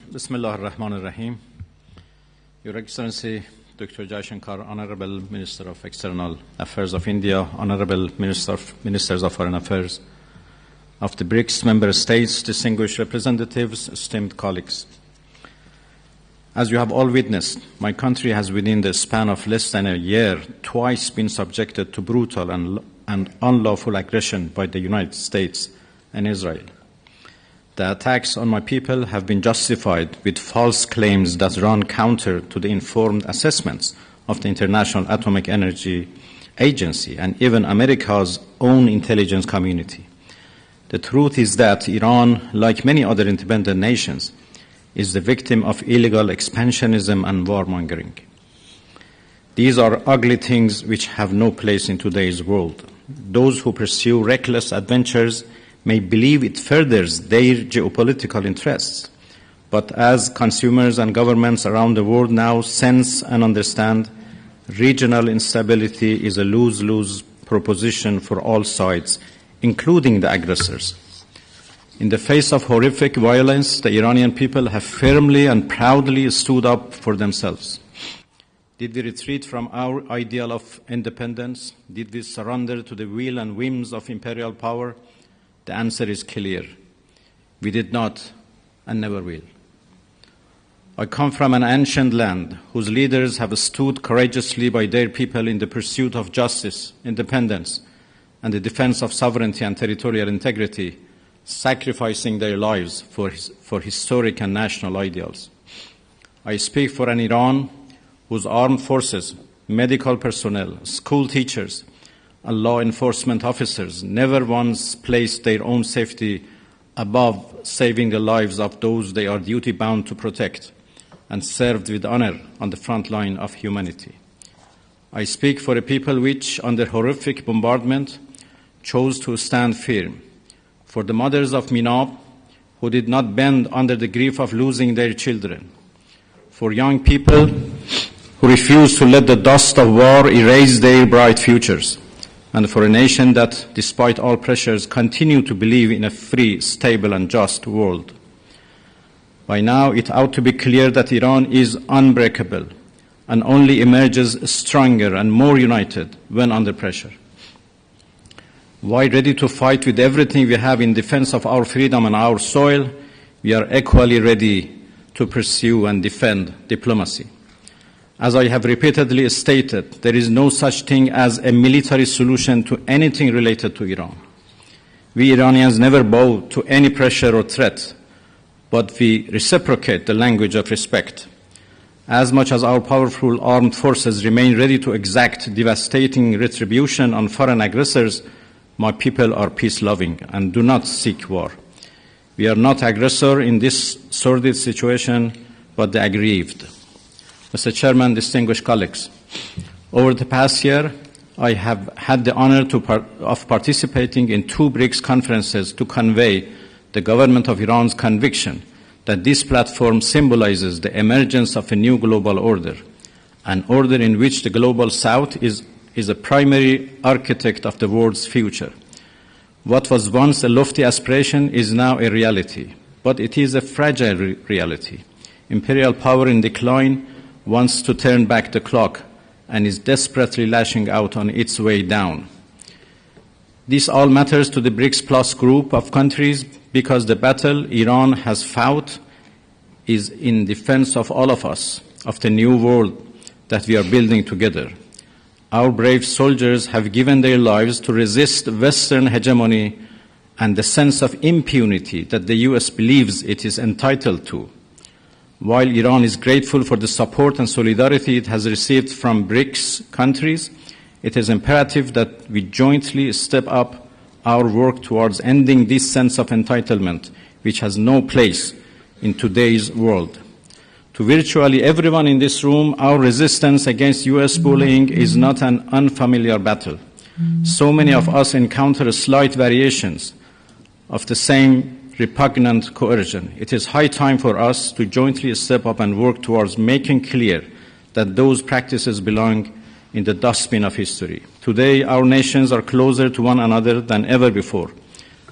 Bismillah ar-Rahman ar-Rahim. Your Excellency, Dr. Jaishankar, Honorable Minister of External Affairs of India, Honorable Ministers of Foreign Affairs of the BRICS member states, distinguished representatives, esteemed colleagues. As you have all witnessed, my country has within the span of less than a year twice been subjected to brutal and unlawful aggression by the United States and Israel. The attacks on my people have been justified with false claims that run counter to the informed assessments of the International Atomic Energy Agency and even America's own intelligence community. The truth is that Iran, like many other independent nations, is the victim of illegal expansionism and warmongering. These are ugly things which have no place in today's world. Those who pursue reckless adventures may believe it furthers their geopolitical interests. But as consumers and governments around the world now sense and understand, regional instability is a lose-lose proposition for all sides, including the aggressors. In the face of horrific violence, the Iranian people have firmly and proudly stood up for themselves. Did we retreat from our ideal of independence? Did we surrender to the will and whims of imperial power? The answer is clear. We did not and never will. I come from an ancient land whose leaders have stood courageously by their people in the pursuit of justice, independence, and the defense of sovereignty and territorial integrity, sacrificing their lives for historic and national ideals. I speak for an Iran whose armed forces, medical personnel, school teachers, and law enforcement officers never once placed their own safety above saving the lives of those they are duty-bound to protect and served with honor on the front line of humanity. I speak for a people which, under horrific bombardment, chose to stand firm, for the mothers of Minab who did not bend under the grief of losing their children, for young people who refused to let the dust of war erase their bright futures, and for a nation that, despite all pressures, continue to believe in a free, stable, and just world. By now, it ought to be clear that Iran is unbreakable and only emerges stronger and more united when under pressure. While ready to fight with everything we have in defense of our freedom and our soil, we are equally ready to pursue and defend diplomacy. As I have repeatedly stated, there is no such thing as a military solution to anything related to Iran. We Iranians never bow to any pressure or threat, but we reciprocate the language of respect. As much as our powerful armed forces remain ready to exact devastating retribution on foreign aggressors, my people are peace-loving and do not seek war. We are not aggressor in this sordid situation, but the aggrieved. Mr. Chairman, distinguished colleagues, over the past year, I have had the honor of participating in 2 BRICS conferences to convey the government of Iran's conviction that this platform symbolizes the emergence of a new global order, an order in which the global South is a primary architect of the world's future. What was once a lofty aspiration is now a reality, but it is a fragile reality. Imperial power in decline wants to turn back the clock and is desperately lashing out on its way down. This all matters to the BRICS Plus group of countries because the battle Iran has fought is in defense of all of us, of the new world that we are building together. Our brave soldiers have given their lives to resist Western hegemony and the sense of impunity that the US believes it is entitled to. While Iran is grateful for the support and solidarity it has received from BRICS countries, it is imperative that we jointly step up our work towards ending this sense of entitlement, which has no place in today's world. To virtually everyone in this room, our resistance against US bullying is not an unfamiliar battle. So many of us encounter slight variations of the same repugnant coercion. It is high time for us to jointly step up and work towards making clear that those practices belong in the dustbin of history. Today, our nations are closer to one another than ever before,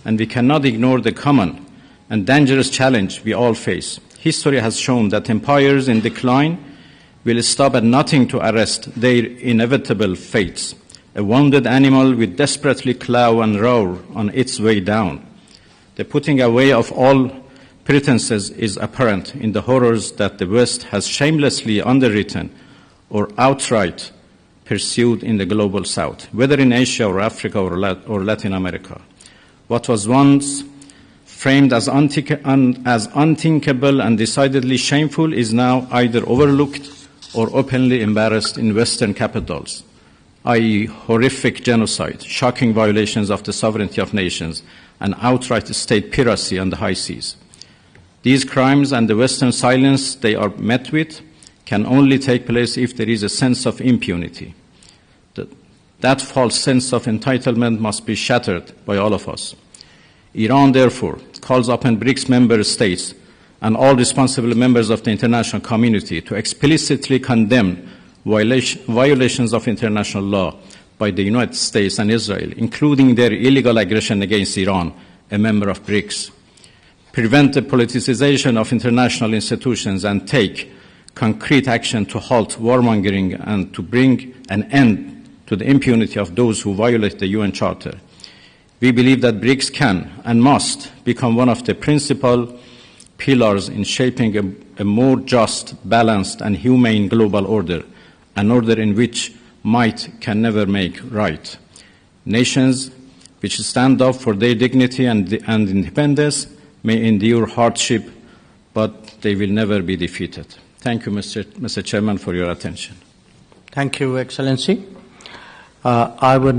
and we cannot ignore the common and dangerous challenge we all face. history has shown that empires in decline will stop at nothing to arrest their inevitable fates. A wounded animal will desperately claw and roar on its way down. The putting away of all pretenses is apparent in the horrors that the West has shamelessly underwritten or outright pursued in the global South, whether in Asia or Africa or Latin America. What was once framed as unthinkable and decidedly shameful is now either overlooked or openly embarrassed in Western capitals, i.e. horrific genocide, shocking violations of the sovereignty of nations, and outright state piracy on the high seas. These crimes and the Western silence they are met with can only take place if there is a sense of impunity. That false sense of entitlement must be shattered by all of us. Iran, therefore, calls upon BRICS member states and all responsible members of the international community to explicitly condemn violations of international law by the United States and Israel, including their illegal aggression against Iran, a member of BRICS, prevent the politicization of international institutions, and take concrete action to halt warmongering and to bring an end to the impunity of those who violate the UN Charter. We believe that BRICS can and must become one of the principal pillars in shaping a more just, balanced, and humane global order, an order in which might can never make right. Nations which stand up for their dignity and independence may endure hardship, but they will never be defeated. Thank you, Mr. Chairman, for your attention. Thank you, Excellency. I would